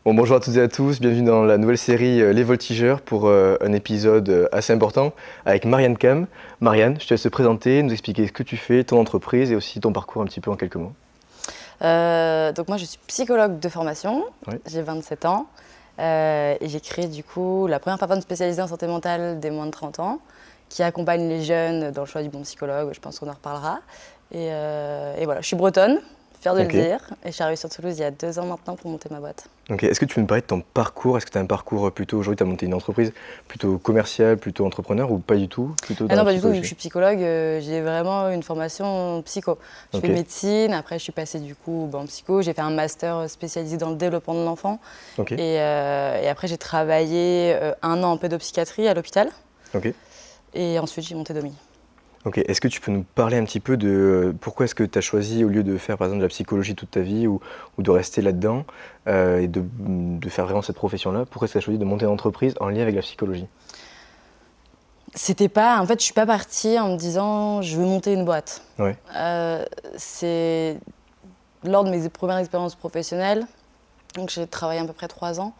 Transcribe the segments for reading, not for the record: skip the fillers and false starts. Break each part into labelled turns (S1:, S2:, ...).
S1: Bon, bonjour à toutes et à tous, bienvenue dans la nouvelle série Les Voltigeurs pour un épisode assez important avec Marianne Cam. Marianne, je te laisse te présenter, nous expliquer ce que tu fais, ton entreprise et aussi ton parcours un petit peu en quelques mots.
S2: Donc moi je suis psychologue de formation,
S1: Oui.
S2: j'ai 27 ans et j'ai créé du coup la première plateforme spécialisée en santé mentale des moins de 30 ans qui accompagne les jeunes dans le choix du bon psychologue, je pense qu'on en reparlera. Et voilà, je suis bretonne, fière de
S1: Ok.
S2: le dire, et je suis arrivée sur Toulouse il y a 2 ans maintenant pour monter ma boîte.
S1: Ok, est-ce que tu peux me parler de ton parcours? Est-ce que tu as un parcours plutôt, aujourd'hui tu as monté une entreprise plutôt commerciale, plutôt entrepreneur ou pas du tout? Plutôt dans
S2: Ah non,
S1: la
S2: pas du tout, vu que je
S1: psychologie?
S2: suis psychologue, j'ai vraiment une formation psycho. Je
S1: Ok,
S2: fais médecine, après je suis passée du coup en psycho, j'ai fait un master spécialisé dans le développement de l'enfant.
S1: ok,
S2: Et après, j'ai travaillé 1 an en pédopsychiatrie à l'hôpital.
S1: ok.
S2: Et ensuite, j'ai monté Domi.
S1: Ok, est-ce que tu peux nous parler un petit peu de pourquoi est-ce que tu as choisi, au lieu de faire par exemple de la psychologie toute ta vie ou de rester là-dedans et de faire vraiment cette profession-là, pourquoi est-ce que tu as choisi de monter une entreprise en lien avec la psychologie?
S2: C'était pas... En fait, je suis pas partie en me disant je veux monter une boîte.
S1: Ouais,
S2: C'est lors de mes premières expériences professionnelles, donc j'ai travaillé à peu près 3 ans,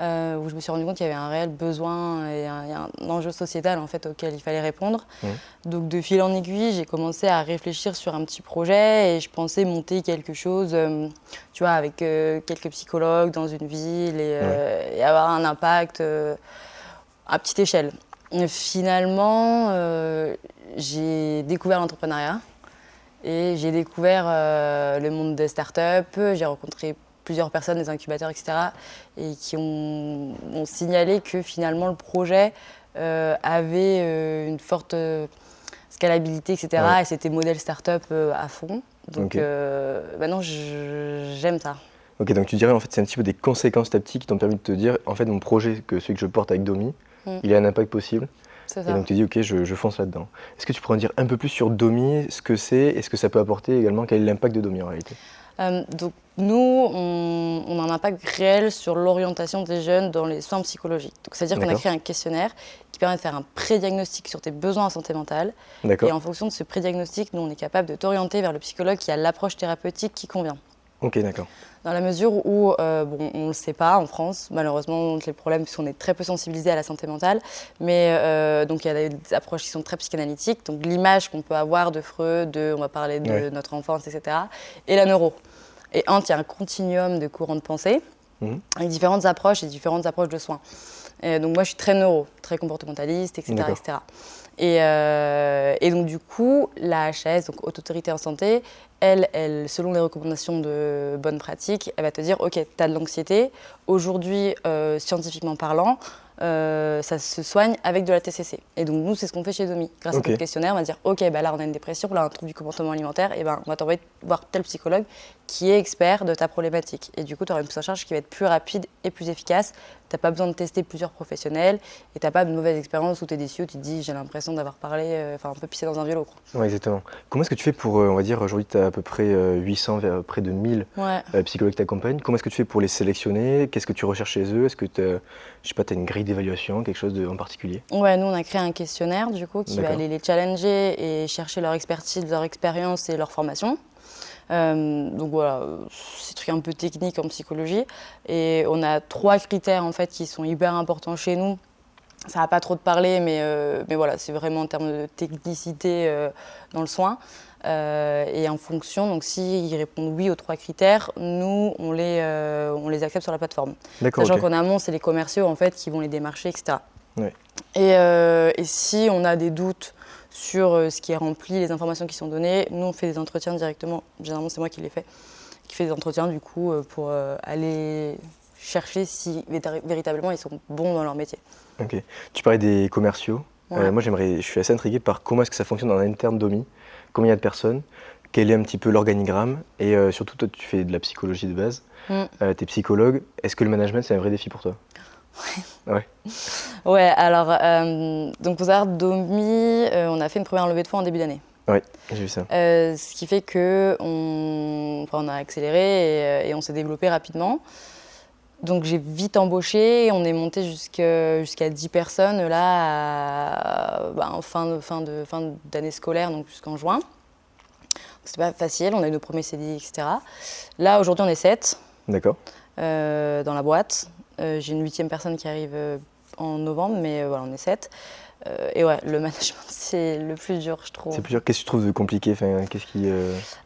S2: où je me suis rendu compte qu'il y avait un réel besoin et un enjeu sociétal en fait, auquel il fallait répondre.
S1: ouais,
S2: Donc de fil en aiguille, j'ai commencé à réfléchir sur un petit projet et je pensais monter quelque chose, tu vois, avec quelques psychologues dans une ville
S1: ouais.
S2: et avoir un impact à petite échelle. Et finalement, j'ai découvert l'entrepreneuriat et j'ai découvert le monde des startups. J'ai rencontré plusieurs personnes, des incubateurs, etc. et qui ont signalé que finalement le projet avait une forte scalabilité, etc.
S1: Ouais.
S2: Et c'était modèle startup à fond. Donc
S1: Ok.
S2: maintenant, j'aime ça.
S1: Ok, donc tu dirais en fait c'est un petit peu des conséquences petit qui t'ont permis de te dire en fait mon projet, celui que je porte avec Domi,
S2: Mm,
S1: il a un impact possible.
S2: c'est
S1: Et
S2: ça.
S1: donc tu dis ok, je fonce là-dedans. Est-ce que tu pourrais en dire un peu plus sur Domi, ce que c'est et ce que ça peut apporter également, quel est l'impact de Domi en réalité?
S2: Donc nous, on a un impact réel sur l'orientation des jeunes dans les soins psychologiques. Donc c'est-à-dire qu'on a
S1: D'accord,
S2: créé un questionnaire qui permet de faire un pré-diagnostic sur tes besoins en santé mentale. Et
S1: d'accord,
S2: en fonction de ce pré-diagnostic, nous, on est capable de t'orienter vers le psychologue qui a l'approche thérapeutique qui convient.
S1: ok, d'accord.
S2: Dans la mesure où, bon, on ne le sait pas en France, malheureusement, les problèmes, puisqu'on est très peu sensibilisé à la santé mentale, mais donc il y a des approches qui sont très psychanalytiques, donc l'image qu'on peut avoir de Freud, on va parler
S1: Ouais.
S2: de notre enfance, etc., et la neuro. Et il y a un continuum de courants de pensée,
S1: Mhm.
S2: avec différentes approches et différentes approches de soins. Et donc moi, je suis très neuro, très comportementaliste, etc.
S1: D'accord.
S2: etc. Et donc du coup, la HAS, donc Haute Autorité en Santé, elle, selon les recommandations de bonnes pratiques, elle va te dire, ok, tu as de l'anxiété, aujourd'hui, scientifiquement parlant, ça se soigne avec de la TCC. Et donc nous, c'est ce qu'on fait chez Domi. Grâce
S1: Ok.
S2: à notre questionnaire, on va dire, ok, bah là on a une dépression, là un trouble du comportement alimentaire, et ben on va t'envoyer voir tel psychologue qui est expert de ta problématique. Et du coup, tu auras une prise en charge qui va être plus rapide et plus efficace. Tu n'as pas besoin de tester plusieurs professionnels et tu n'as pas de mauvaise expérience où tu es déçu, où tu te dis j'ai l'impression d'avoir parlé, un peu pissé dans un vélo.
S1: Ouais, exactement. Comment est-ce que tu fais pour, on va dire, aujourd'hui tu as à peu près 800, vers près de 1000
S2: Ouais.
S1: psychologues qui t'accompagnent. Comment est-ce que tu fais pour les sélectionner? Qu'est-ce que tu recherches chez eux? Est-ce que tu as, je sais pas, tu as une grille d'évaluation, quelque chose en particulier?
S2: Ouais, nous on a créé un questionnaire du coup qui va
S1: D'accord.
S2: aller les challenger et chercher leur expertise, leur expérience et leur formation. Donc voilà, c'est des trucs un peu techniques en psychologie. Et on a 3 critères en fait qui sont hyper importants chez nous. Ça va pas trop te parler, mais voilà, c'est vraiment en termes de technicité dans le soin. Et en fonction, donc s'ils répondent oui aux 3 critères, nous, on les accepte sur la plateforme.
S1: D'accord,
S2: Sachant
S1: ok.
S2: qu'en amont, c'est les commerciaux en fait qui vont les démarcher, etc.
S1: Ouais.
S2: Et si on a des doutes sur ce qui est rempli, les informations qui sont données, nous, on fait des entretiens directement. Généralement, c'est moi qui les fais. Qui fait des entretiens, du coup, pour aller chercher si véritablement ils sont bons dans leur métier.
S1: Ok. Tu parlais des commerciaux.
S2: Ouais.
S1: Moi, je suis assez intrigué par comment est-ce que ça fonctionne en interne Domi, combien il y a de personnes, quel est un petit peu l'organigramme, et surtout, toi, tu fais de la psychologie de base,
S2: Mm.
S1: tu es psychologue. Est-ce que le management, c'est un vrai défi pour toi? Ouais.
S2: Ouais, alors, donc pour savoir, Domi, on a fait une première levée de fonds en début d'année.
S1: Ouais, j'ai vu ça.
S2: Ce qui fait qu'on a accéléré et on s'est développé rapidement. Donc j'ai vite embauché et on est monté jusqu'à 10 personnes là en fin d'année scolaire, donc jusqu'en juin. C'était pas facile, on a eu nos premiers CDI, etc. Là aujourd'hui on est 7.
S1: D'accord.
S2: dans la boîte. J'ai une 8e personne qui arrive en novembre, mais voilà, on est 7. Et ouais, le management, c'est le plus dur, je trouve.
S1: C'est plus dur. Qu'est-ce que tu trouves de compliqué? Enfin, qu'est-ce qui...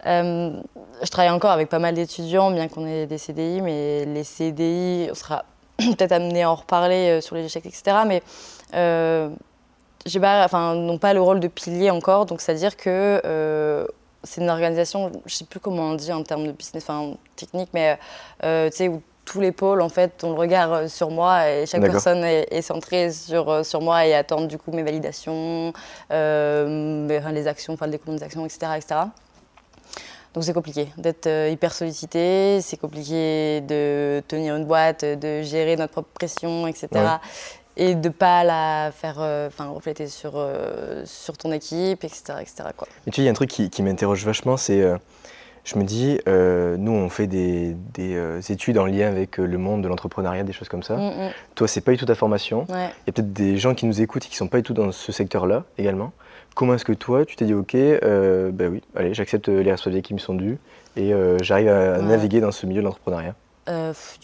S2: Je travaille encore avec pas mal d'étudiants, bien qu'on ait des CDI, mais les CDI, on sera peut-être amené à en reparler sur les échecs, etc. Mais j'ai pas, enfin, n'ont pas le rôle de pilier encore, donc c'est-à-dire que c'est une organisation, je sais plus comment on dit en termes de business, enfin technique, mais tu sais, où tous les pôles en fait ont le regard sur moi et chaque personne est centrée sur moi et attend du coup mes validations, les actions, enfin le découplement des actions, etc., etc. Donc c'est compliqué d'être hyper sollicité, c'est compliqué de tenir une boîte, de gérer notre propre pression, etc. Ouais. Et de ne pas la faire refléter sur ton équipe, etc. etc. quoi.
S1: Et tu sais, il y a un truc qui m'interroge vachement, c'est, je me dis, nous on fait des études en lien avec le monde de l'entrepreneuriat, des choses comme ça. Toi, c'est pas du tout ta formation. Il y a peut-être des gens qui nous écoutent et qui sont pas du tout dans ce secteur-là également. Comment est-ce que toi, tu t'es dit, ok, bah oui, allez, j'accepte les responsabilités qui me sont dues et j'arrive à naviguer dans ce milieu de l'entrepreneuriat?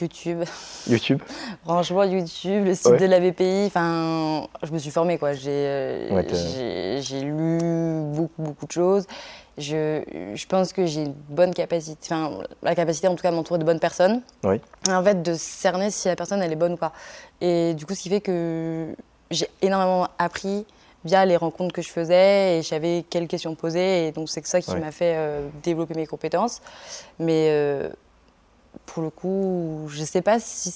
S2: YouTube.
S1: YouTube.
S2: Franchement, YouTube, le site de la BPI, enfin, je me suis formée, quoi. J'ai lu beaucoup de choses. Je pense que j'ai une bonne capacité, enfin, la capacité en tout cas à m'entourer de bonnes personnes. Oui. Et en fait, de cerner si la personne, elle est bonne ou pas. Et du coup, ce qui fait que j'ai énormément appris via les rencontres que je faisais et je savais quelles questions poser. Et donc, c'est ça qui m'a fait développer mes compétences. Mais pour le coup, je ne sais pas si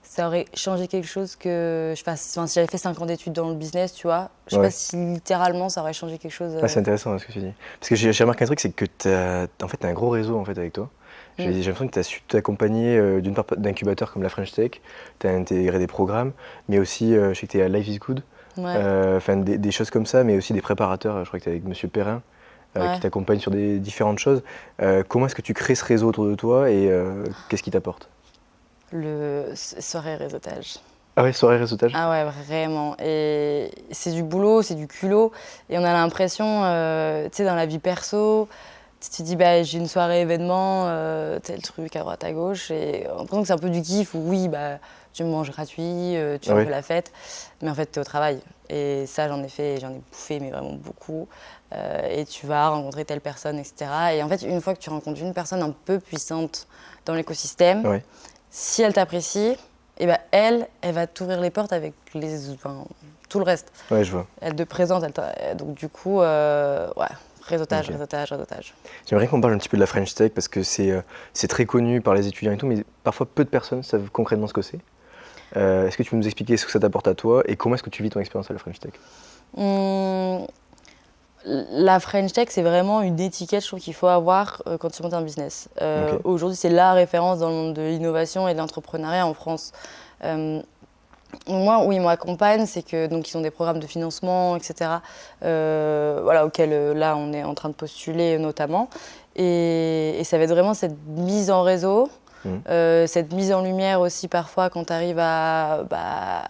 S2: ça aurait changé quelque chose que je fasse. Enfin, si j'avais fait 5 ans d'études dans le business, tu vois, je ne sais pas si littéralement ça aurait changé quelque chose.
S1: Ah, c'est intéressant ce que tu dis. Parce que j'ai remarqué un truc, c'est que tu as un gros réseau en fait, avec toi. J'ai l'impression que tu as su t'accompagner d'une part d'incubateurs comme la French Tech, tu as intégré des programmes, mais aussi, je sais que tu es à Life is Good, des choses comme ça, mais aussi des préparateurs. Je crois que tu es avec Monsieur Perrin. Qui t'accompagne sur des différentes choses. Comment est-ce que tu crées ce réseau autour de toi et qu'est-ce qui t'apporte?
S2: Le soirée réseautage.
S1: Ah ouais, soirée réseautage?
S2: Ah ouais, vraiment. Et c'est du boulot, c'est du culot. Et on a l'impression, tu sais, dans la vie perso, tu te dis, bah, j'ai une soirée événement, tel truc à droite à gauche. Et on a l'impression que c'est un peu du kiff où oui, bah, tu manges gratuit, tu fais la fête. Mais en fait, tu es au travail. Et ça, j'en ai fait, j'en ai bouffé, mais vraiment beaucoup. Et tu vas rencontrer telle personne, etc. Et en fait, une fois que tu rencontres une personne un peu puissante dans l'écosystème, si elle t'apprécie, eh ben elle va t'ouvrir les portes avec tout le reste.
S1: Ouais, je vois.
S2: Elle te présente, donc du coup, réseautage.
S1: J'aimerais qu'on parle un petit peu de la French Tech parce que c'est très connu par les étudiants et tout, mais parfois peu de personnes savent concrètement ce que c'est. Est-ce que tu peux nous expliquer ce que ça t'apporte à toi et comment est-ce que tu vis ton expérience à la French Tech?
S2: La French Tech, c'est vraiment une étiquette, je trouve, qu'il faut avoir quand tu montes un business. Aujourd'hui, c'est la référence dans le monde de l'innovation et de l'entrepreneuriat en France. Moi, où ils m'accompagnent, c'est que donc ils ont des programmes de financement, etc. Auxquels là, on est en train de postuler notamment. Et ça va être vraiment cette mise en réseau. Cette mise en lumière aussi parfois quand tu arrives à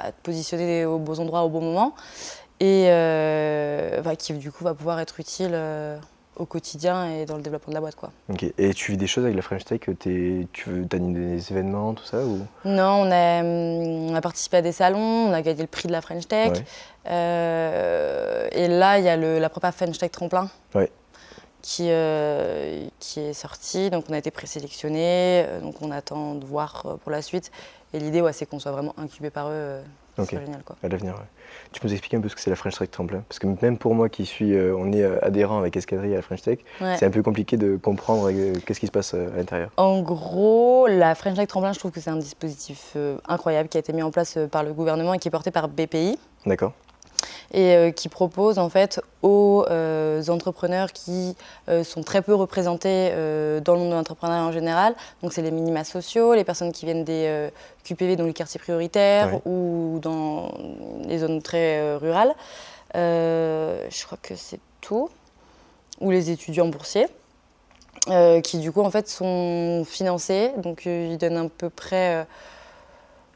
S2: te positionner aux beaux endroits au bon moment et qui du coup va pouvoir être utile au quotidien et dans le développement de la boîte, quoi.
S1: Ok. Et tu vis des choses avec la French Tech? Tu animes des événements, tout ça ou...
S2: Non, on a participé à des salons, on a gagné le prix de la French Tech. Et là, il y a la prépa French Tech Tremplin. Qui est sorti, donc on a été présélectionné, donc on attend de voir pour la suite. Et l'idée, c'est qu'on soit vraiment incubé par eux, c'est génial, quoi.
S1: À l'avenir, Tu peux nous expliquer un peu ce que c'est la French Tech Tremplin? Parce que même pour moi qui suis, on est adhérent avec Escadrille à la French Tech, c'est un peu compliqué de comprendre qu'est-ce qui se passe à l'intérieur.
S2: En gros, la French Tech Tremplin, je trouve que c'est un dispositif incroyable qui a été mis en place par le gouvernement et qui est porté par BPI.
S1: D'accord.
S2: Et qui propose en fait aux entrepreneurs qui sont très peu représentés dans le monde de l'entrepreneuriat en général. Donc c'est les minima sociaux, les personnes qui viennent des QPV, donc les quartiers prioritaires ou dans les zones très rurales. Je crois que c'est tout. Ou les étudiants boursiers. Qui du coup en fait sont financés. Donc ils donnent à peu près...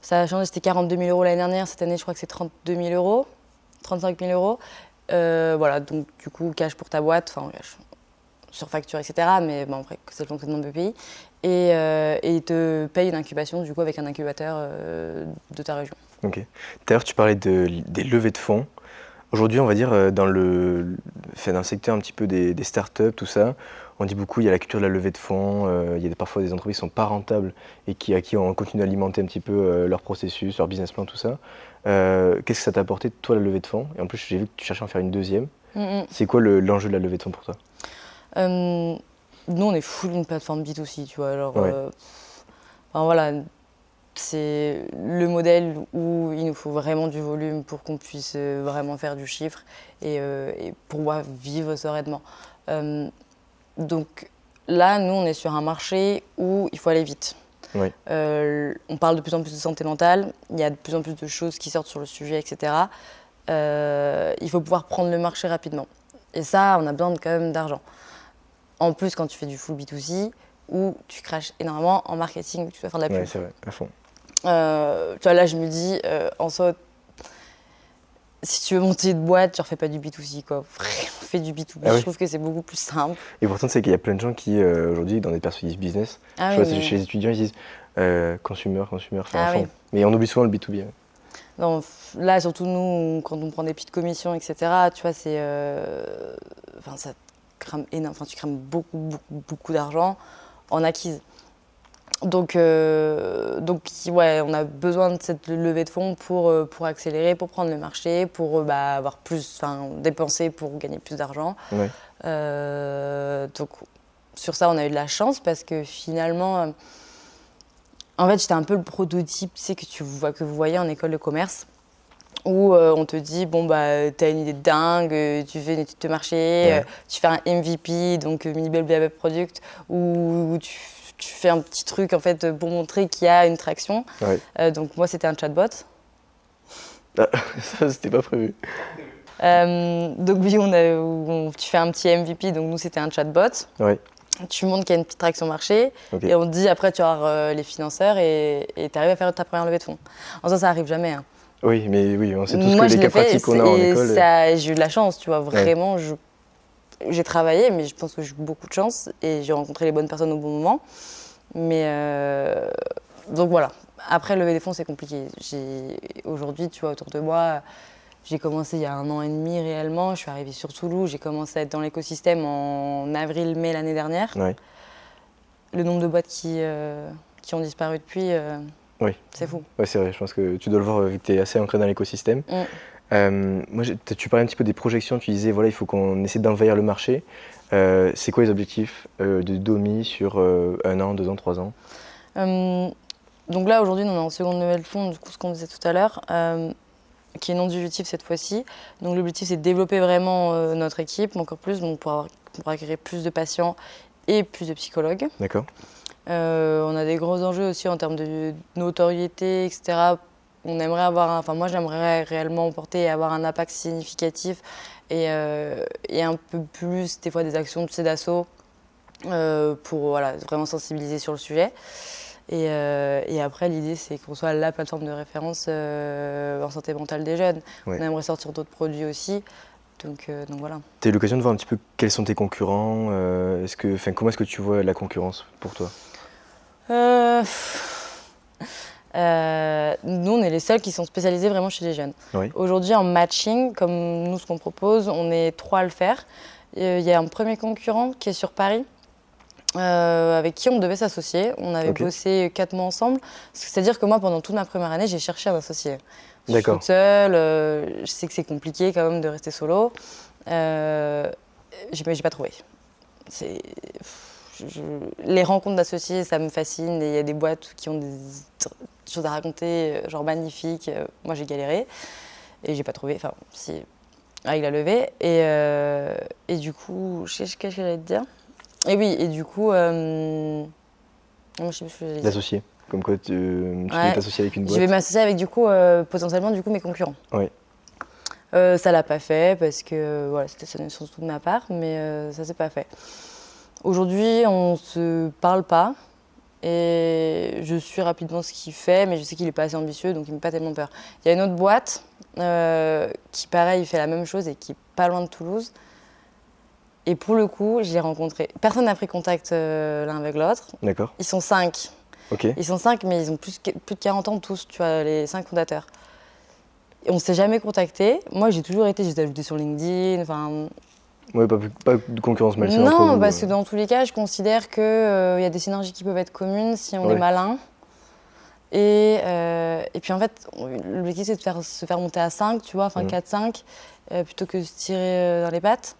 S2: ça a changé, c'était 42 000 € l'année dernière. Cette année je crois que c'est 32 000 €. 35 000 €. Donc du coup, cash pour ta boîte, cash sur facture, etc. Mais bon, après, c'est le fonctionnement de BPI. et ils te payent une incubation du coup avec un incubateur de ta région.
S1: Ok. Tout à l'heure, tu parlais des levées de fonds. Aujourd'hui, on va dire, dans le secteur un petit peu des startups, tout ça, on dit beaucoup, il y a la culture de la levée de fonds, il y a parfois des entreprises qui ne sont pas rentables et à qui on continue d'alimenter un petit peu leur processus, leur business plan, tout ça. Qu'est-ce que ça t'a apporté, toi, la levée de fonds? Et en plus, j'ai vu que tu cherchais à en faire une deuxième. C'est quoi l'enjeu de la levée de fonds pour toi?
S2: Nous, on est full une plateforme B2C, tu vois. Alors,
S1: Ouais.
S2: enfin, voilà, c'est le modèle où il nous faut vraiment du volume pour qu'on puisse vraiment faire du chiffre et pouvoir vivre sereinement. Donc là, nous, on est sur un marché où il faut aller vite.
S1: Oui.
S2: On parle de plus en plus de santé mentale, il y a de plus en plus de choses qui sortent sur le sujet, etc. Il faut pouvoir prendre le marché rapidement. Et ça, on a besoin quand même d'argent. En plus, quand tu fais du full B2C, où tu craches énormément en marketing, tu dois faire de la pub.
S1: Ouais, c'est vrai, à fond.
S2: Tu vois, là, je me dis, en soi, si tu veux monter une boîte, tu refais pas du B2C, quoi. Vraiment, fais du B2B.
S1: Ah oui.
S2: Je trouve que c'est beaucoup plus simple.
S1: Et pourtant, c'est qu'il y a plein de gens qui, aujourd'hui, dans des perspectives business,
S2: Ah
S1: je
S2: oui,
S1: vois,
S2: mais-
S1: chez les étudiants, ils disent consumer, faire
S2: Ah
S1: à fond.
S2: oui.
S1: Mais on oublie souvent le B2B. Ouais.
S2: Non, là, surtout nous, quand on prend des petites commissions, etc., tu vois, c'est. Enfin, ça te crame énorme. Enfin, tu crames beaucoup d'argent en acquise. Donc, ouais, on a besoin de cette levée de fonds pour accélérer, pour prendre le marché, pour avoir plus, enfin, dépenser pour gagner plus d'argent.
S1: Ouais.
S2: Donc, sur ça, on a eu de la chance parce que finalement, en fait, j'étais un peu le prototype, tu sais, que vous voyez en école de commerce, où on te dit, bon, bah, t'as une idée de dingue, tu fais une étude de marché,
S1: Ouais.
S2: tu fais un MVP, donc Minimal Viable Product, ou tu fais un petit truc, en fait, pour montrer qu'il y a une traction.
S1: Ouais.
S2: Donc, moi, c'était un chatbot.
S1: Ah, ça, c'était pas prévu.
S2: Donc, oui, tu fais un petit MVP, donc nous, c'était un chatbot.
S1: Ouais.
S2: Tu montres qu'il y a une petite traction marché
S1: Ok.
S2: et on te dit après tu vas avoir les financeurs et tu arrives à faire ta première levée de fonds. En ça arrive jamais. Hein.
S1: Oui, mais oui, on sait tous
S2: Moi
S1: que
S2: je
S1: les
S2: l'ai
S1: cas
S2: fait
S1: pratiques qu'on a en école.
S2: j'ai eu de la chance, tu vois, vraiment. J'ai travaillé, mais je pense que j'ai eu beaucoup de chance et j'ai rencontré les bonnes personnes au bon moment. Mais donc voilà. Après, lever des fonds, c'est compliqué. Aujourd'hui, tu vois, autour de moi, j'ai commencé il y a 1 an et demi réellement. Je suis arrivée sur Toulouse. J'ai commencé à être dans l'écosystème en avril-mai l'année dernière.
S1: Ouais.
S2: Le nombre de boîtes qui ont disparu depuis,
S1: Oui.
S2: c'est fou.
S1: Ouais, c'est vrai, je pense que tu dois le voir vu que tu es assez ancré dans l'écosystème. Moi, tu parlais un petit peu des projections, tu disais voilà, il faut qu'on essaie d'envahir le marché. C'est quoi les objectifs de Domi sur 1 an, 2 ans, 3 ans?
S2: Donc là, aujourd'hui, on est en seconde levée de fonds, du coup, ce qu'on disait tout à l'heure, qui est non dilutif cette fois-ci. Donc l'objectif, c'est de développer vraiment notre équipe encore plus, donc pour acquérir plus de patients et plus de psychologues.
S1: D'accord.
S2: On a des gros enjeux aussi en termes de notoriété, etc. On aimerait moi, j'aimerais réellement porter et avoir un impact significatif et un peu plus, des fois, des actions de d'assaut pour vraiment sensibiliser sur le sujet. Et après, l'idée, c'est qu'on soit la plateforme de référence en santé mentale des jeunes.
S1: Ouais.
S2: On aimerait sortir d'autres produits aussi. Donc voilà.
S1: Tu as eu l'occasion de voir un petit peu quels sont tes concurrents comment est-ce que tu vois la concurrence pour toi?
S2: Nous, on est les seuls qui sont spécialisés vraiment chez les jeunes.
S1: Oui.
S2: Aujourd'hui, en matching, comme nous, ce qu'on propose, on est 3 à le faire. Il y a un premier concurrent qui est sur Paris, avec qui on devait s'associer. On avait bossé 4 mois ensemble. C'est-à-dire que moi, pendant toute ma première année, j'ai cherché un associé. Je suis toute seule, je sais que c'est compliqué quand même de rester solo. J'ai pas trouvé. Les rencontres d'associés, ça me fascine. Et il y a des boîtes qui ont des choses à raconter, genre magnifiques. Moi, j'ai galéré et j'ai pas trouvé. Enfin, si, avec la levée. Et du coup, qu'est-ce que j'allais te dire? Et oui, et du coup, moi, je sais plus ce que j'allais dire.
S1: L'associé. Comme quoi tu veux t'associer avec une boîte.
S2: Je vais m'associer avec, du coup, potentiellement, du coup, mes concurrents.
S1: Oui.
S2: Ça l'a pas fait parce que voilà, c'était surtout de ma part, mais ça s'est pas fait. Aujourd'hui, on se parle pas et je suis rapidement ce qu'il fait, mais je sais qu'il est pas assez ambitieux, donc il me fait pas tellement peur. Il y a une autre boîte qui, pareil, fait la même chose et qui est pas loin de Toulouse. Et pour le coup, je l'ai rencontré. Personne n'a pris contact l'un avec l'autre.
S1: D'accord.
S2: Ils sont 5.
S1: Ok.
S2: Ils sont 5, mais ils ont plus de 40 ans tous, tu vois, les 5 fondateurs. Et on ne s'est jamais contacté. Moi, j'ai toujours été, j'ai ajouté sur LinkedIn. Enfin,
S1: Ouais, pas de concurrence malsaine entre
S2: non,
S1: vous.
S2: parce que dans tous les cas, je considère qu'il y a des synergies qui peuvent être communes si on
S1: Ouais.
S2: est malin. Et puis en fait, l'objectif c'est de se faire monter à 5, tu vois, enfin 4-5, plutôt que de se tirer dans les pattes.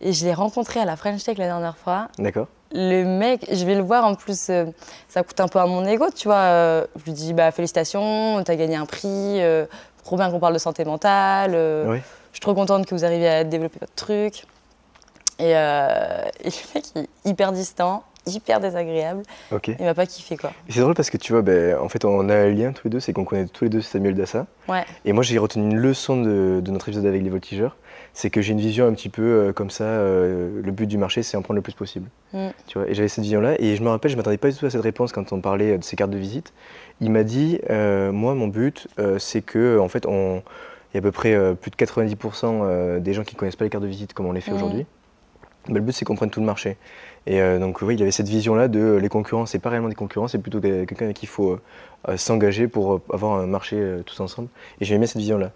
S2: Et je l'ai rencontré à la French Tech la dernière fois.
S1: D'accord.
S2: Le mec, je vais le voir en plus, ça coûte un peu à mon ego, tu vois. Je lui dis bah, félicitations, t'as gagné un prix, trop bien qu'on parle de santé mentale,
S1: Oui.
S2: je suis trop contente que vous arriviez à développer votre truc. Et le mec il est hyper distant, hyper désagréable,
S1: Ok.
S2: il m'a pas kiffé quoi.
S1: Et c'est drôle parce que tu vois, en fait, on a un lien tous les deux, c'est qu'on connaît tous les deux Samuel Dassa.
S2: Ouais.
S1: Et moi, j'ai retenu une leçon de notre épisode avec les voltigeurs, c'est que j'ai une vision un petit peu comme ça. Le but du marché, c'est en prendre le plus possible. Tu vois, et j'avais cette vision-là, et je me rappelle, je m'attendais pas du tout à cette réponse quand on parlait de ces cartes de visite. Il m'a dit, moi, mon but, c'est que, en fait, il y a à peu près plus de 90% des gens qui connaissent pas les cartes de visite comme on les fait aujourd'hui. Mais le but, c'est qu'on prenne tout le marché. Et donc, oui, il avait cette vision-là de les concurrents, c'est pas réellement des concurrents, c'est plutôt quelqu'un avec qui il faut s'engager pour avoir un marché tous ensemble. Et j'aimais bien cette vision-là.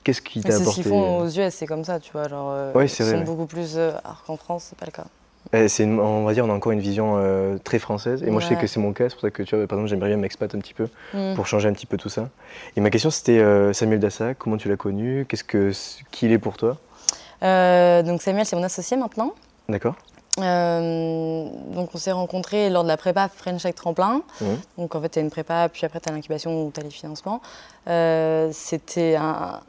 S1: Qu'est-ce qui t'a
S2: C'est ce
S1: apporté
S2: qu'ils font aux US, c'est comme ça, tu vois. Genre,
S1: Ouais, c'est
S2: ils
S1: vrai,
S2: sont
S1: ouais.
S2: beaucoup plus. Alors qu'en France, c'est pas le cas.
S1: On va dire, on a encore une vision très française. Et moi, je sais
S2: Ouais.
S1: que c'est mon cas. C'est pour ça que, tu vois, par exemple, j'aimerais bien m'expat un petit peu
S2: Mm.
S1: pour changer un petit peu tout ça. Et ma question, c'était Samuel Dassa, comment tu l'as connu? Qui il est pour toi?
S2: Donc Samuel, c'est mon associé maintenant.
S1: D'accord.
S2: Donc on s'est rencontrés lors de la prépa French Tech Tremplin.
S1: Mhm.
S2: Donc en fait, tu as une prépa, puis après tu as l'incubation où tu as les financements. C'était un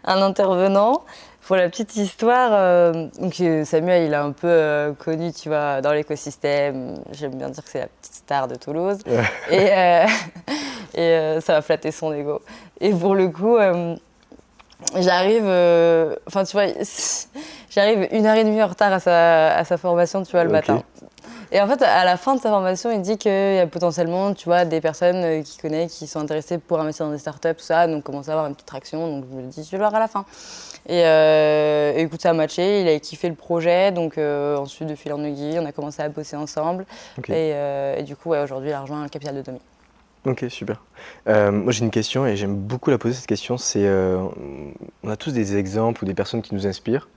S2: intervenant. Pour la petite histoire, donc Samuel, il a un peu connu, tu vois, dans l'écosystème. J'aime bien dire que c'est la petite star de Toulouse.
S1: Ouais.
S2: Et ça va flatter son ego. Et pour le coup, j'arrive, enfin tu vois, j'arrive 1h30 en retard à sa formation, tu vois, le matin. Et en fait, à la fin de sa formation, il dit qu'il y a potentiellement, tu vois, des personnes qu'il connaît qui sont intéressées pour investir dans des startups, tout ça, donc commencer à avoir une petite traction. Donc je me dis, je vais le voir à la fin. Et écoute, ça a matché, il a kiffé le projet, donc ensuite de fil en aiguille, on a commencé à bosser ensemble. Et du coup, ouais, aujourd'hui, il a rejoint le capital de Domi.
S1: Ok, super. Moi j'ai une question et j'aime beaucoup la poser cette question. C'est, on a tous des exemples ou des personnes qui nous inspirent.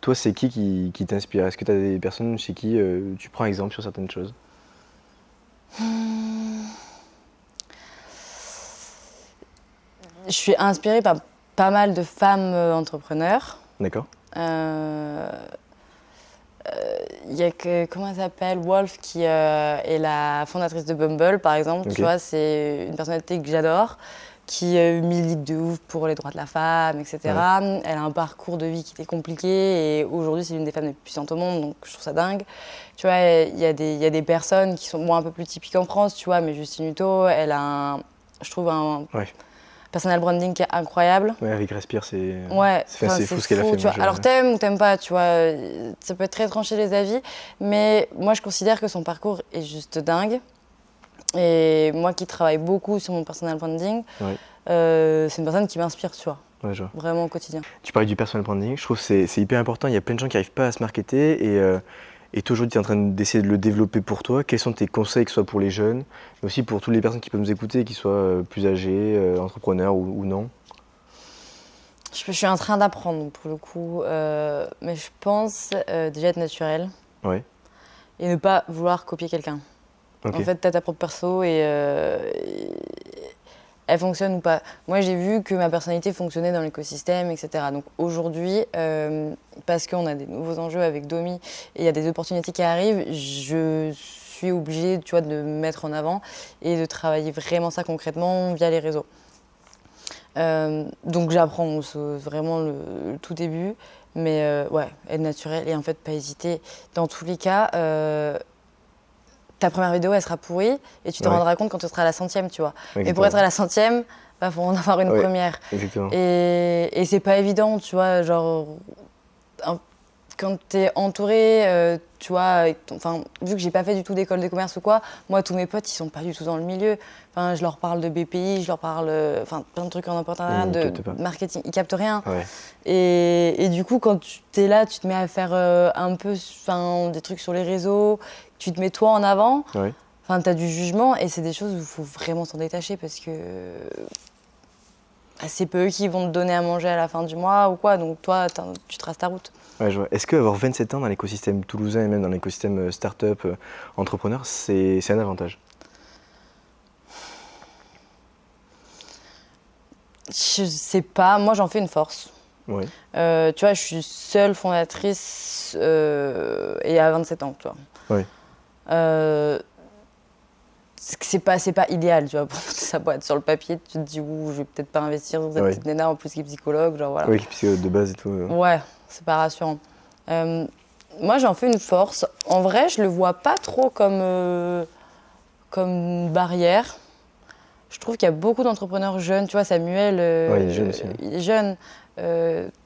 S1: Toi, c'est qui t'inspire? Est-ce que tu as des personnes chez qui tu prends exemple sur certaines choses?
S2: Je suis inspirée par pas mal de femmes entrepreneurs.
S1: D'accord.
S2: Il y a comment elle s'appelle, Wolf, qui est la fondatrice de Bumble, par exemple.
S1: Ok.
S2: Tu vois, c'est une personnalité que j'adore, qui milite de ouf pour les droits de la femme, etc. Ouais. Elle a un parcours de vie qui était compliqué et aujourd'hui, c'est l'une des femmes les plus puissantes au monde, donc je trouve ça dingue. Tu vois, il y a des personnes qui sont un peu plus typiques en France, tu vois, mais Justine Hutto, elle a je trouve un personal branding qui est incroyable.
S1: Ouais, avec Respire, c'est
S2: fou
S1: ce qu'elle a fait.
S2: Tu vois. Alors t'aimes ou t'aimes pas, tu vois, ça peut être très tranché les avis, mais moi je considère que son parcours est juste dingue. Et moi qui travaille beaucoup sur mon personal branding, c'est une personne qui m'inspire, tu vois.
S1: Ouais, je vois.
S2: Vraiment au quotidien.
S1: Tu parlais du personal branding, je trouve que c'est hyper important. Il y a plein de gens qui n'arrivent pas à se marketer et toi aujourd'hui tu es en train d'essayer de le développer pour toi. Quels sont tes conseils, que ce soit pour les jeunes, mais aussi pour toutes les personnes qui peuvent nous écouter, qui soient plus âgées, entrepreneurs ou non?
S2: Je suis en train d'apprendre pour le coup, mais je pense déjà être naturel et ne pas vouloir copier quelqu'un. En fait, tu as ta propre perso et elle fonctionne ou pas. Moi, j'ai vu que ma personnalité fonctionnait dans l'écosystème, etc. Donc aujourd'hui, parce qu'on a des nouveaux enjeux avec Domi et il y a des opportunités qui arrivent, je suis obligée, tu vois, de me mettre en avant et de travailler vraiment ça concrètement via les réseaux. Donc j'apprends, c'est vraiment le tout début, mais être naturel et en fait pas hésiter. Dans tous les cas, ta première vidéo, elle sera pourrie et tu te rendras compte quand tu seras à la 100e, tu vois. Exactement. Mais pour être à la 100e, il faut en avoir une première.
S1: Exactement.
S2: Et c'est pas évident, tu vois, genre... quand tu es entouré, tu vois, enfin, vu que j'ai pas fait du tout d'école de commerce ou quoi, moi, tous mes potes, ils sont pas du tout dans le milieu. Enfin, je leur parle de BPI, je leur parle enfin, plein de trucs en entrepreneuriat,
S1: Ils
S2: de
S1: captent pas.
S2: marketing, ils captent rien.
S1: Ouais.
S2: Et du coup, quand tu es là, tu te mets à faire un peu des trucs sur les réseaux, tu te mets toi en avant,
S1: Ouais.
S2: enfin, tu as du jugement et c'est des choses où il faut vraiment s'en détacher parce que c'est peu eux qui vont te donner à manger à la fin du mois ou quoi, donc toi, tu traces ta route.
S1: Ouais, je vois. Est-ce qu'avoir 27 ans dans l'écosystème toulousain et même dans l'écosystème start-up, entrepreneur, c'est un avantage?
S2: Je sais pas, moi j'en fais une force.
S1: Oui.
S2: Tu vois, je suis seule fondatrice et à 27 ans, tu vois.
S1: Oui.
S2: C'est pas idéal, tu vois, pour sa boîte. Sur le papier, tu te dis, ouh, je vais peut-être pas investir dans cette
S1: Ouais.
S2: petite nana en plus qui est psychologue, genre voilà.
S1: Oui, puisque de base et tout.
S2: Ouais, c'est pas rassurant. Moi, j'en fais une force. En vrai, je le vois pas trop comme une barrière. Je trouve qu'il y a beaucoup d'entrepreneurs jeunes. Tu vois, Samuel,
S1: Ouais, il est jeune aussi, hein.
S2: il est jeune.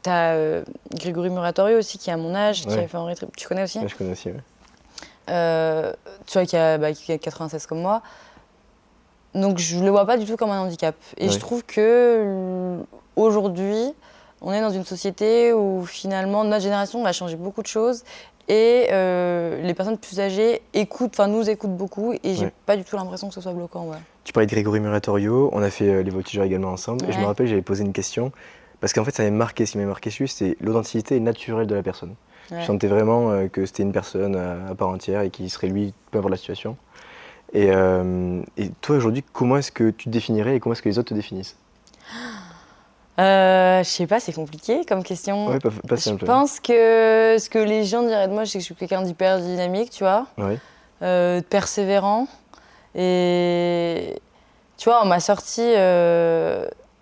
S2: T'as Grégory Muratorio aussi, qui est à mon âge, qui
S1: Ouais.
S2: a fait Henri Tripp. Tu connais aussi?
S1: Ouais, je connais aussi. Ouais.
S2: Tu vois, qui a 96 comme moi. Donc, je le vois pas du tout comme un handicap. Et
S1: Ouais.
S2: je trouve que aujourd'hui, on est dans une société où finalement, notre génération va changer beaucoup de choses. Et les personnes plus âgées nous écoutent beaucoup. Et j'ai
S1: Ouais.
S2: pas du tout l'impression que ce soit bloquant. Ouais.
S1: Tu parlais de Grégory Muratorio, on a fait les voltigeurs également ensemble. Et je me
S2: Ouais.
S1: rappelle, j'avais posé une question. Parce qu'en fait, ça m'avait marqué. Ce qui m'avait marqué dessus, c'est l'authenticité naturelle de la personne.
S2: Ouais.
S1: Je sentais vraiment que c'était une personne à part entière et qui serait lui, peu importe la situation. Et toi, aujourd'hui, comment est-ce que tu te définirais et comment est-ce que les autres te définissent?
S2: Je sais pas, c'est compliqué comme question.
S1: Ouais, pas
S2: Je
S1: simple.
S2: pense que ce que les gens diraient de moi, c'est que je suis quelqu'un d'hyper dynamique, tu vois,
S1: Ouais.
S2: persévérant. Et tu vois, on m'a sorti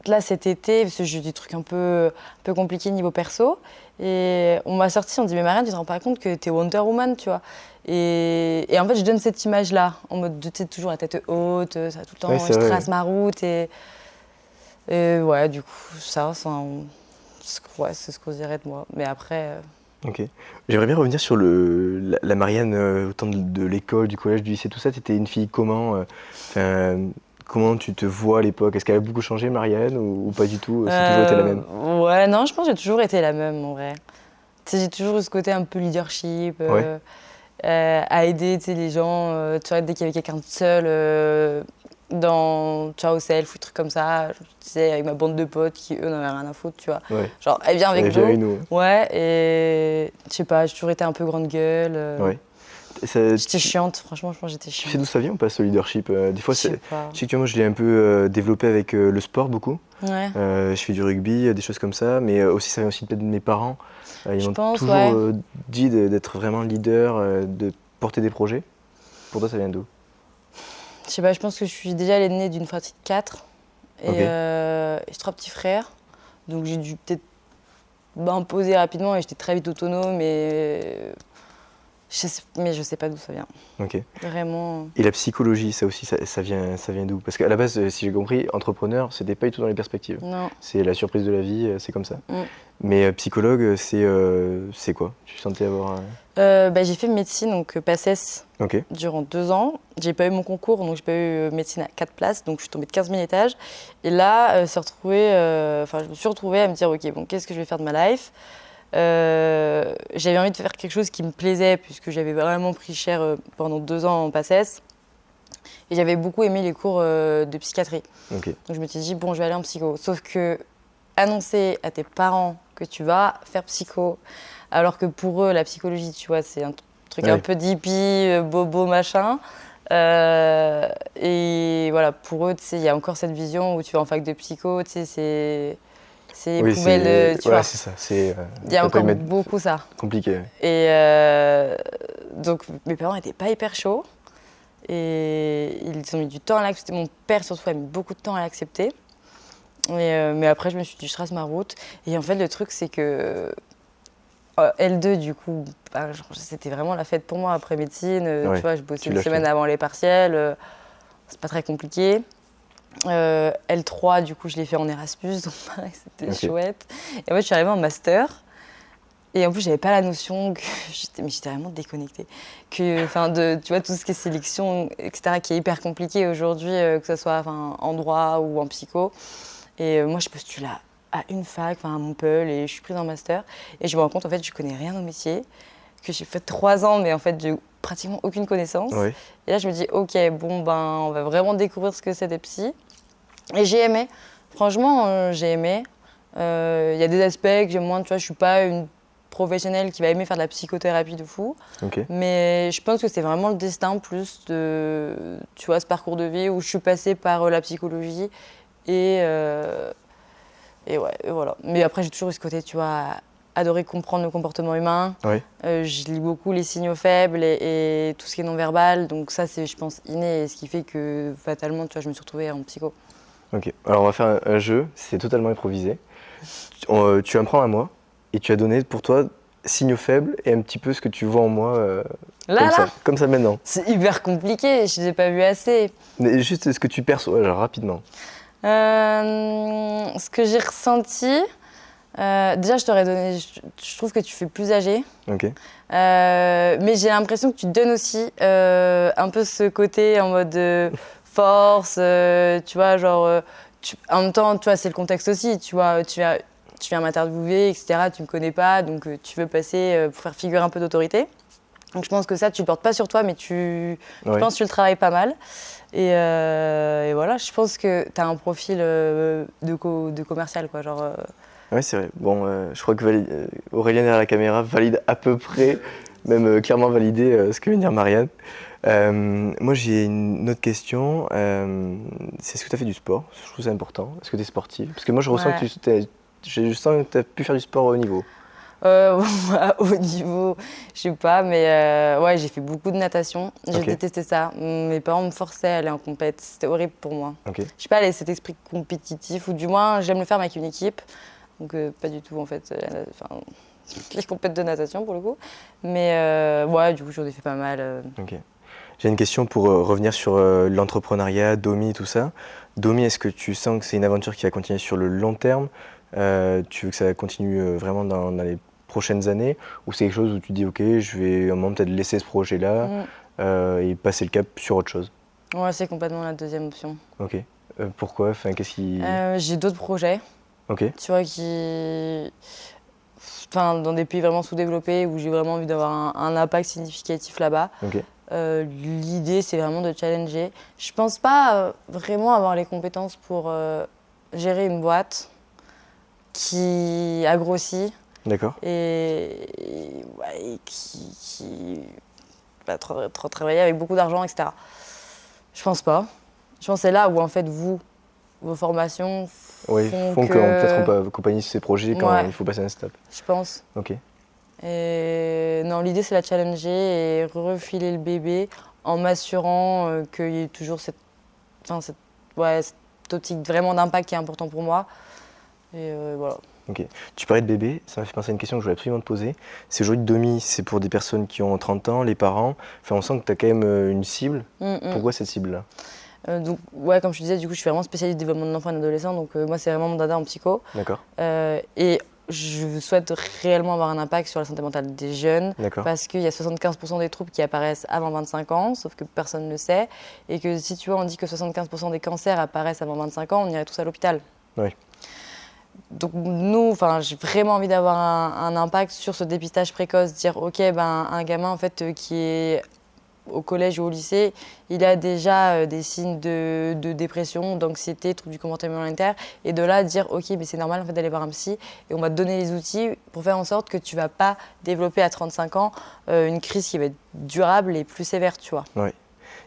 S2: là cet été, parce que j'ai eu des trucs un peu compliqués niveau perso. Et on m'a sorti, on dit, mais Marianne, tu te rends pas compte que t'es Wonder Woman, tu vois. Et en fait, je donne cette image-là, en mode, tu sais, toujours la tête haute, ça tout le temps,
S1: Ouais, c'est
S2: je
S1: vrai,
S2: trace ma route. Et ouais, du coup, ouais, c'est ce qu'on dirait de moi. Mais après,
S1: Ok. J'aimerais bien revenir sur la Marianne au temps de l'école, du collège, du lycée, tout ça. Tu étais une fille comment comment tu te vois à l'époque? Est-ce qu'elle a beaucoup changé, Marianne, ou pas du tout? C'est toujours été la même?
S2: ouais, non, je pense que j'ai toujours été la même, en vrai. Tu sais, j'ai toujours eu ce côté un peu leadership,
S1: Ouais.
S2: à aider, tu sais, les gens. Tu vois, dès qu'il y avait quelqu'un de seul dans, tu vois, au self ou des trucs comme ça, je disais avec ma bande de potes qui, eux, n'avaient rien à foutre, tu vois.
S1: Ouais.
S2: Genre, elle vient avec
S1: Elle vient avec
S2: nous.
S1: nous.
S2: Ouais, et je sais pas, j'ai toujours été un peu grande gueule.
S1: Ouais. Ça,
S2: J'étais chiante, franchement, je pense que j'étais
S1: tu sais
S2: chiante.
S1: d'où ça vient ou pas, ce leadership? Des fois,
S2: Je sais pas.
S1: je sais que tu vois, moi, je l'ai un peu développé avec le sport beaucoup.
S2: Ouais.
S1: Je fais du rugby, des choses comme ça, mais aussi ça vient aussi peut-être de mes parents. Ils
S2: Je
S1: m'ont
S2: pense,
S1: toujours
S2: ouais.
S1: dit d'être vraiment leader, de porter des projets. Pour toi, ça vient d'où?
S2: Je sais pas, je pense que je suis déjà l'aînée d'une fratrie de 4. Et
S1: Ok.
S2: j'ai 3 petits frères. Donc j'ai dû peut-être m'imposer rapidement et j'étais très vite autonome. Mais je sais pas d'où ça vient.
S1: Ok.
S2: Vraiment.
S1: Et la psychologie, ça aussi, ça vient d'où? Parce qu'à la base, si j'ai compris, entrepreneur, c'était pas du tout dans les perspectives.
S2: Non.
S1: C'est la surprise de la vie, c'est comme ça.
S2: Mm.
S1: Mais psychologue, c'est quoi? Tu sentais avoir
S2: J'ai fait médecine, donc PACES,
S1: Ok.
S2: durant 2 ans. J'ai pas eu mon concours, donc j'ai pas eu médecine à 4 places. Donc je suis tombée de 15 000 étages. Et là, je me suis retrouvée à me dire, ok, bon, qu'est-ce que je vais faire de ma life? J'avais envie de faire quelque chose qui me plaisait, puisque j'avais vraiment pris cher pendant 2 ans en PACES. Et j'avais beaucoup aimé les cours de psychiatrie.
S1: Ok.
S2: Donc je me suis dit, bon, je vais aller en psycho. Sauf que annoncer à tes parents que tu vas faire psycho, alors que pour eux, la psychologie, tu vois, c'est un truc
S1: Ouais.
S2: un peu hippie, bobo, machin. Et voilà, pour eux, tu sais, il y a encore cette vision où tu vas en fac de psycho, tu sais, c'est
S1: Oui,
S2: poubelle, tu vois.
S1: c'est ça. C'est
S2: Il y a
S1: faut pas y
S2: encore
S1: mettre-
S2: beaucoup ça.
S1: compliqué.
S2: Et donc, mes parents n'étaient pas hyper chauds. Et ils ont mis du temps à l'accepter. Mon père, surtout, a mis beaucoup de temps à l'accepter. Mais après, je me suis dit, je trace ma route. Et en fait, le truc, c'est que L2, du coup, c'était vraiment la fête pour moi après médecine.
S1: Ouais,
S2: Tu vois, je bossais
S1: tu
S2: une
S1: lâches
S2: semaine
S1: tout.
S2: avant les partiels. C'est pas très compliqué. L3, du coup, je l'ai fait en Erasmus, donc pareil, c'était
S1: Ok.
S2: chouette. Et en fait, je suis arrivée en master. Et en plus, j'avais pas la notion que j'étais vraiment déconnectée. Que, tu vois, tout ce qui est sélection, etc., qui est hyper compliqué aujourd'hui, que ce soit en droit ou en psycho. Et moi, je postule à une fac, à Montpellier, et je suis prise en master. Et je me rends compte, en fait, je connais rien au métier, que j'ai fait 3 ans, mais en fait, j'ai pratiquement aucune connaissance.
S1: Oui.
S2: Et là, je me dis, ok, bon, ben, on va vraiment découvrir ce que c'est des psys. Et j'ai aimé. Franchement, j'ai aimé. Il y a des aspects que j'aime moins, tu vois, je suis pas une professionnelle qui va aimer faire de la psychothérapie de fou.
S1: Ok.
S2: Mais je pense que c'est vraiment le destin plus de, tu vois, ce parcours de vie où je suis passée par la psychologie et ouais, et voilà. Mais après, j'ai toujours eu ce côté, tu vois, adorer comprendre le comportement humain.
S1: Oui.
S2: Je lis beaucoup les signaux faibles et tout ce qui est non-verbal. Donc ça, c'est, je pense, inné. Et ce qui fait que, fatalement, tu vois, je me suis retrouvée en psycho.
S1: Ok. Alors on va faire un jeu, c'est totalement improvisé. Tu vas me prendre à moi et tu as donné pour toi signaux faibles et un petit peu ce que tu vois en moi comme ça maintenant.
S2: C'est hyper compliqué, je ne les ai pas vus assez.
S1: Mais juste ce que tu perçois, genre rapidement.
S2: Ce que j'ai ressenti, déjà je t'aurais donné, je trouve que tu fais plus âgé.
S1: Ok.
S2: Mais j'ai l'impression que tu donnes aussi un peu ce côté en mode force, tu vois, genre, en même temps, tu vois, c'est le contexte aussi, tu vois, tu viens m'interviewer, etc., tu me connais pas, donc tu veux passer pour faire figure un peu d'autorité. Donc je pense que ça, tu le portes pas sur toi, mais je pense que tu le travailles pas mal. Et voilà, je pense que tu as un profil de commercial, quoi, genre...
S1: Oui, c'est vrai. Bon, je crois que Aurélien derrière la caméra valide à peu près, même clairement validé ce que vient de dire Marianne. Moi, j'ai une autre question. C'est est-ce que tu as fait du sport? Je trouve ça important. Est-ce que tu es sportive? Parce que moi, je ressens que je sens que tu as pu faire du sport au haut niveau.
S2: À haut niveau, je sais pas, mais ouais, j'ai fait beaucoup de natation. J'ai détesté ça. Mes parents me forçaient à aller en compète. C'était horrible pour moi.
S1: Okay.
S2: Je sais pas, cet esprit compétitif, ou du moins, j'aime le faire avec une équipe. Donc, pas du tout, en fait, les compètes de natation, pour le coup. Mais ouais, du coup, j'en ai fait pas mal.
S1: Ok. J'ai une question pour revenir sur l'entrepreneuriat, Domi, tout ça. Domi, est-ce que tu sens que c'est une aventure qui va continuer sur le long terme? Tu veux que ça continue vraiment dans les prochaines années? Ou c'est quelque chose où tu dis, ok, je vais un moment peut-être laisser ce projet-là et passer le cap sur autre chose?
S2: Ouais, c'est complètement la deuxième option.
S1: Ok. Pourquoi? Enfin, qu'est-ce qui...
S2: J'ai d'autres projets.
S1: Ok.
S2: Tu vois, dans des pays vraiment sous-développés où j'ai vraiment envie d'avoir un impact significatif là-bas.
S1: Ok.
S2: L'idée, c'est vraiment de challenger. Je pense pas vraiment avoir les compétences pour gérer une boîte qui a grossi.
S1: D'accord.
S2: Et qui va travailler avec beaucoup d'argent, etc. Je pense pas. Je pense que c'est là où, en fait, vos formations
S1: font que peut-être on peut accompagner ces projets quand il faut passer un step.
S2: Je pense.
S1: Ok.
S2: Et non, l'idée, c'est la challenger et refiler le bébé en m'assurant qu'il y ait toujours cette optique vraiment d'impact qui est important pour moi. Et voilà.
S1: Ok. Tu parlais de bébé, ça m'a fait penser à une question que je voulais absolument te poser. C'est aujourd'hui Domi, c'est pour des personnes qui ont 30 ans, les parents. Enfin, on sent que tu as quand même une cible. Pourquoi cette cible-là?
S2: Donc, ouais, comme je te disais, du coup, je suis vraiment spécialiste du développement de l'enfant et de l'adolescent. Donc, moi, c'est vraiment mon dada en psycho.
S1: D'accord.
S2: Et je souhaite réellement avoir un impact sur la santé mentale des jeunes. Parce qu'il y a 75% des troubles qui apparaissent avant 25 ans, sauf que personne ne le sait. Et que si tu vois, on dit que 75% des cancers apparaissent avant 25 ans, on irait tous à l'hôpital.
S1: Oui.
S2: Donc nous, j'ai vraiment envie d'avoir un impact sur ce dépistage précoce, dire ok, un gamin en fait qui est au collège ou au lycée, il a déjà des signes de dépression, d'anxiété, troubles du comportement alimentaire, et de là dire ok, mais c'est normal en fait d'aller voir un psy, et on va te donner les outils pour faire en sorte que tu vas pas développer à 35 ans une crise qui va être durable et plus sévère, tu vois.
S1: Oui.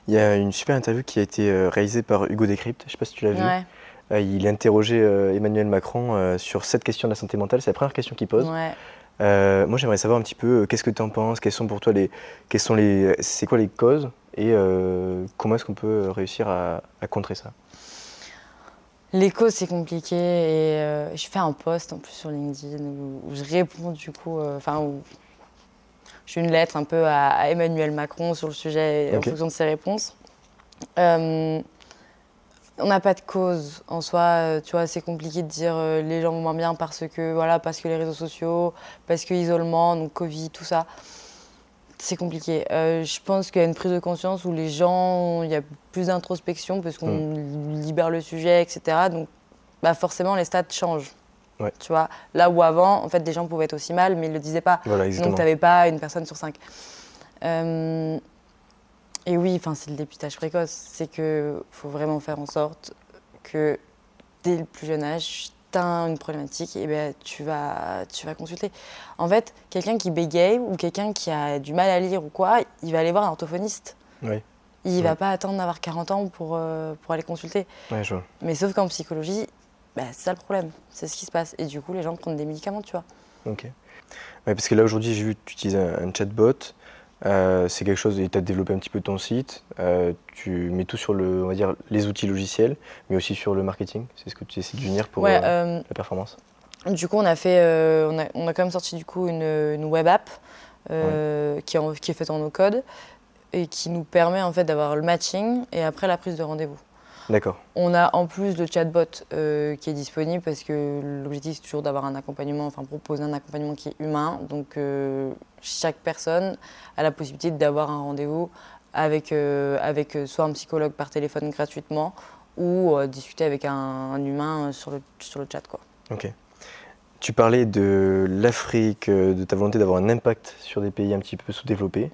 S1: Il y a une super interview qui a été réalisée par Hugo Décrypte, je sais pas si tu l'as vu.
S2: Ouais.
S1: Il a interrogé Emmanuel Macron sur cette question de la santé mentale, c'est la première question qu'il pose.
S2: Ouais.
S1: Moi, j'aimerais savoir un petit peu qu'est-ce que tu en penses, quelles sont pour toi c'est quoi les causes et comment est-ce qu'on peut réussir à contrer ça?
S2: Les causes, c'est compliqué et je fais un post en plus sur LinkedIn où je réponds du coup, où je fais une lettre un peu à Emmanuel Macron sur le sujet en fonction de ses réponses. On n'a pas de cause en soi, tu vois, c'est compliqué de dire les gens vont moins bien parce que les réseaux sociaux, parce que l'isolement, donc Covid, tout ça. C'est compliqué. Je pense qu'il y a une prise de conscience où les gens, il y a plus d'introspection parce qu'on libère le sujet, etc. Donc forcément, les stats changent.
S1: Ouais.
S2: Tu vois, là où avant, en fait, des gens pouvaient être aussi mal, mais ils ne le disaient pas.
S1: Voilà, exactement.
S2: Donc tu n'avais pas une personne sur 5. Et oui, c'est le dépistage précoce. C'est qu'il faut vraiment faire en sorte que dès le plus jeune âge, tu as une problématique, et ben, tu vas consulter. En fait, quelqu'un qui bégaye ou quelqu'un qui a du mal à lire ou quoi, il va aller voir un orthophoniste.
S1: Oui.
S2: Il ne va pas attendre d'avoir 40 ans pour aller consulter.
S1: Ouais, je vois.
S2: Mais sauf qu'en psychologie, c'est ça le problème. C'est ce qui se passe. Et du coup, les gens prennent des médicaments, tu vois.
S1: Ok. Ouais, parce que là, aujourd'hui, j'ai vu que tu utilises un chatbot. C'est quelque chose, tu as développé un petit peu ton site. Tu mets tout sur on va dire, les outils logiciels, mais aussi sur le marketing. C'est ce que tu essaies d'unir pour la performance.
S2: Du coup, on a quand même sorti du coup une web app qui est faite en no-code et qui nous permet en fait d'avoir le matching et après la prise de rendez-vous.
S1: D'accord.
S2: On a en plus le chatbot qui est disponible parce que l'objectif c'est toujours d'avoir un accompagnement, proposer un accompagnement qui est humain. Donc chaque personne a la possibilité d'avoir un rendez-vous avec soit un psychologue par téléphone gratuitement ou discuter avec un humain sur le chat, quoi.
S1: Ok. Tu parlais de l'Afrique, de ta volonté d'avoir un impact sur des pays un petit peu sous-développés.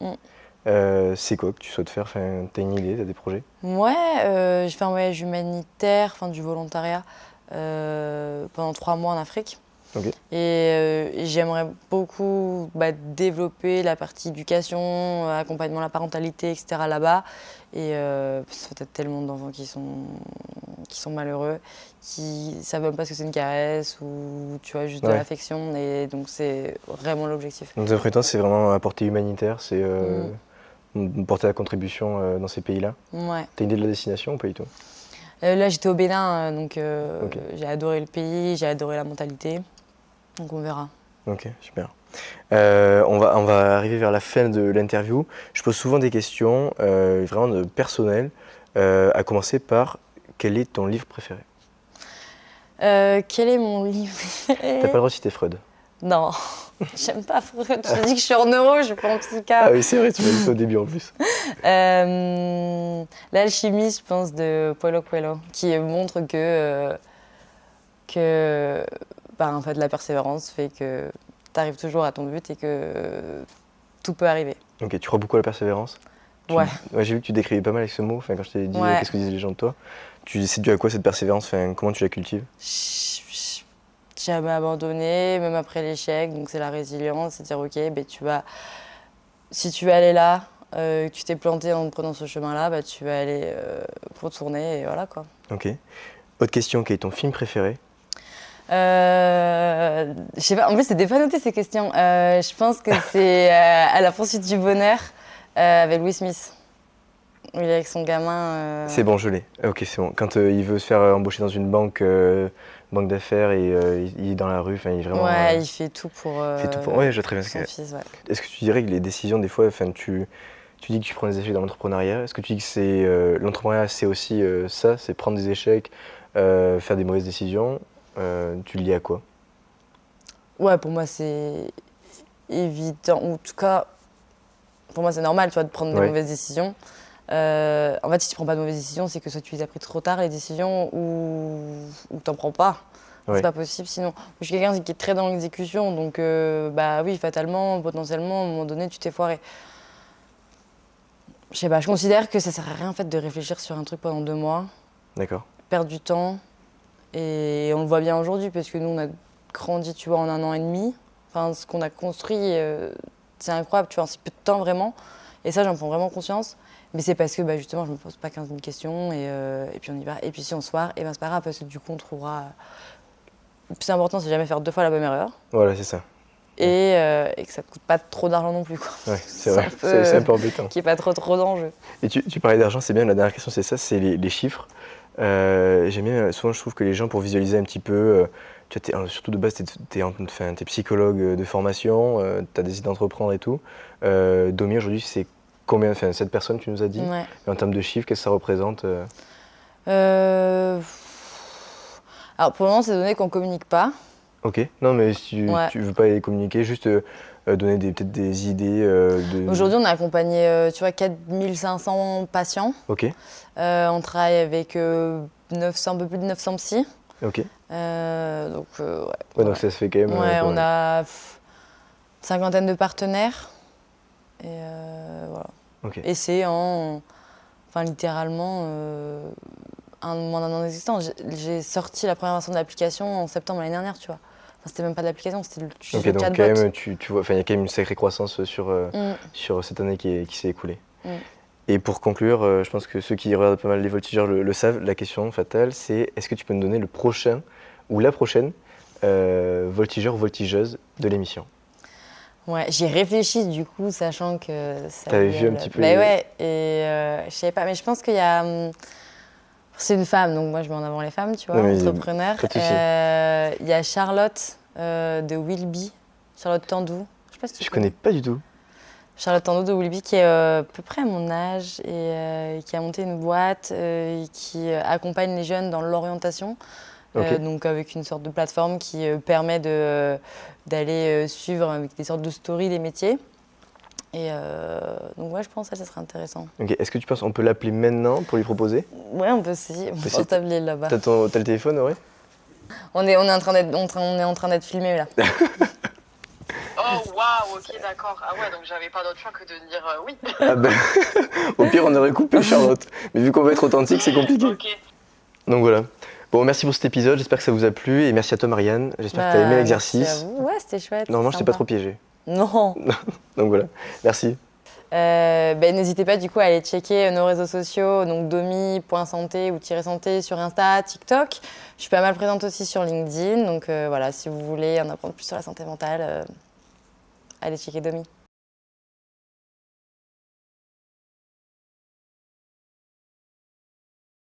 S1: C'est quoi que tu souhaites faire? T'as une idée, t'as des projets?
S2: Ouais, j'ai fait un voyage humanitaire, du volontariat pendant 3 mois en Afrique.
S1: Okay.
S2: Et j'aimerais beaucoup développer la partie éducation, accompagnement à la parentalité, etc. là-bas. Et parce que peut-être tellement d'enfants qui sont malheureux, qui ne savent même pas ce que c'est une caresse ou tu vois, juste de l'affection. Et donc c'est vraiment l'objectif.
S1: Donc, dans un premier temps, c'est vraiment à portée humanitaire, c'est porter la contribution dans ces pays-là.
S2: Ouais.
S1: T'as une idée de la destination ou pas du tout?
S2: Là, j'étais au Bénin, donc j'ai adoré le pays, j'ai adoré la mentalité. Donc on verra.
S1: Ok, super. On va arriver vers la fin de l'interview. Je pose souvent des questions vraiment personnelles, à commencer par quel est ton livre préféré?
S2: Quel est mon livre préféré?
S1: T'as pas le droit de citer Freud.
S2: Non, j'aime pas Freud. Je te dis que je suis en neuro, je suis pas en psychiatre.
S1: Ah oui, c'est vrai, tu m'as dit ça au début en plus.
S2: L'alchimie, je pense, de Paulo Coelho, qui montre que en fait, la persévérance fait que tu arrives toujours à ton but et que tout peut arriver.
S1: Ok, tu crois beaucoup à la persévérance?
S2: Ouais.
S1: J'ai vu que tu décrivais pas mal avec ce mot, quand je t'ai dit qu'est-ce que disaient les gens de toi. C'est dû à quoi cette persévérance? Comment tu la cultives?
S2: Jamais abandonné, même après l'échec, donc c'est la résilience, c'est dire ok, si tu veux aller là, que tu t'es planté en prenant ce chemin-là, tu vas aller retourner et voilà quoi.
S1: Ok. Autre question, quel est ton film préféré?
S2: Je sais pas, en plus c'était pas noté ces questions. Je pense que c'est À la poursuite du bonheur avec Will Smith. Il est avec son gamin.
S1: C'est bon, je l'ai. Ok, c'est bon. Quand il veut se faire embaucher dans une banque d'affaires et il est dans la rue, il est vraiment.
S2: Ouais, il fait tout pour.
S1: Ouais, je vois très bien.
S2: Son fils, ouais.
S1: Est-ce que tu dirais que les décisions, des fois, tu dis que tu prends des échecs dans l'entrepreneuriat. Est-ce que tu dis que c'est l'entrepreneuriat, c'est aussi ça, c'est prendre des échecs, faire des mauvaises décisions? Tu le lis à quoi?
S2: Ouais, pour moi c'est évident, ou en tout cas, pour moi c'est normal, tu vois, de prendre des mauvaises décisions. En fait, si tu prends pas de mauvaises décisions, c'est que soit tu les as prises trop tard les décisions ou t'en prends pas. C'est pas possible sinon. Je suis quelqu'un qui est très dans l'exécution, donc oui, fatalement, potentiellement, à un moment donné, tu t'es foiré. Je sais pas, je considère que ça sert à rien en fait de réfléchir sur un truc pendant 2 mois.
S1: D'accord.
S2: Perdre du temps. Et on le voit bien aujourd'hui, parce que nous, on a grandi, tu vois, en 1 an et demi. Ce qu'on a construit, c'est incroyable, tu vois, en si peu de temps, vraiment. Et ça, j'en prends vraiment conscience. Mais c'est parce que, justement, je me pose pas 15 000 questions, et puis on y va. Et puis si on se foire, c'est pas grave, parce que du coup, on trouvera... Le plus important, c'est jamais faire 2 fois la même erreur.
S1: Voilà, c'est ça.
S2: Et que ça te coûte pas trop d'argent non plus, quoi.
S1: Ouais, c'est vrai, c'est un peu embêtant.
S2: Qu'il n'y ait pas trop d'enjeux.
S1: Et tu parlais d'argent, c'est bien, la dernière question, c'est ça, c'est les chiffres. J'aime bien, souvent je trouve que les gens, pour visualiser un petit peu, surtout de base, t'es psychologue de formation, t'as décidé d'entreprendre et tout. Domi, aujourd'hui, c'est combien, cette personne, tu nous as dit?
S2: Ouais.
S1: Et en termes de chiffres, qu'est-ce que ça représente?
S2: Euh, Alors pour le moment, c'est des données qu'on ne communique pas.
S1: Ok. Non, mais si
S2: Ouais.
S1: tu veux pas les communiquer, juste donner peut-être des idées de.
S2: Aujourd'hui, on a accompagné, tu vois, 4500 patients.
S1: Ok.
S2: On travaille avec 900, un peu plus de 900 psys.
S1: Ok.
S2: Donc, ouais.
S1: Ouais,
S2: Voilà.
S1: donc ça se fait quand même.
S2: Ouais,
S1: pas
S2: on
S1: mal.
S2: a une cinquantaine de partenaires. Et voilà.
S1: Ok.
S2: Et c'est enfin, littéralement, moins d'un an d'existence. J'ai sorti la première version de l'application en septembre l'année dernière, tu vois. Enfin, c'était même pas de l'application, c'était juste
S1: Ok,
S2: le
S1: donc
S2: chatbot.
S1: quand même, tu vois, enfin, il y a quand même une sacrée croissance
S2: Mm,
S1: sur cette année qui s'est écoulée.
S2: mm.
S1: Et pour conclure, je pense que ceux qui regardent pas mal les voltigeurs le savent, la question fatale, c'est est-ce que tu peux nous donner le prochain ou la prochaine voltigeur ou voltigeuse de l'émission?
S2: Ouais, j'y réfléchis du coup, sachant que ça
S1: T'avais vu un
S2: viole.
S1: petit peu
S2: Bah ouais, et je savais pas, mais je pense qu'il y a. C'est une femme, donc moi je mets en avant les femmes, tu vois,
S1: Non, mais
S2: entrepreneur.
S1: pas de souci.
S2: Il y a Charlotte de Wilby, Charlotte Tandou. Je sais pas si tu
S1: Je connais pas du tout.
S2: Charlotte Tandou de Wilby qui est à peu près à mon âge et qui a monté une boîte qui accompagne les jeunes dans l'orientation.
S1: Ok.
S2: Donc avec une sorte de plateforme qui permet d'aller suivre avec des sortes de stories les métiers. Et donc ouais, je pense que ça serait intéressant.
S1: Ok. Est-ce que tu penses qu'on peut l'appeler maintenant pour lui proposer?
S2: Ouais, on peut essayer. Mon
S1: Parce que
S2: portable il est là-bas.
S1: T'as le téléphone, ouais?
S2: On est en train d'être filmé là.
S3: Oh waouh, ok, d'accord. Ah ouais, donc j'avais pas d'autre choix que de dire oui.
S1: Ah ben, au pire, on aurait coupé Charlotte. Mais vu qu'on veut être authentique, c'est compliqué.
S3: Ok.
S1: Donc voilà. Bon, merci pour cet épisode. J'espère que ça vous a plu. Et merci à toi, Marianne. J'espère que tu as aimé l'exercice.
S2: Merci à vous. Ouais, c'était chouette.
S1: Normalement, je t'ai pas
S2: sympa.
S1: trop piégé.
S2: Non.
S1: Donc voilà. Merci.
S2: N'hésitez pas du coup à aller checker nos réseaux sociaux, donc domi.santé ou -santé sur Insta, TikTok. Je suis pas mal présente aussi sur LinkedIn, donc voilà, si vous voulez en apprendre plus sur la santé mentale, allez checker Domi.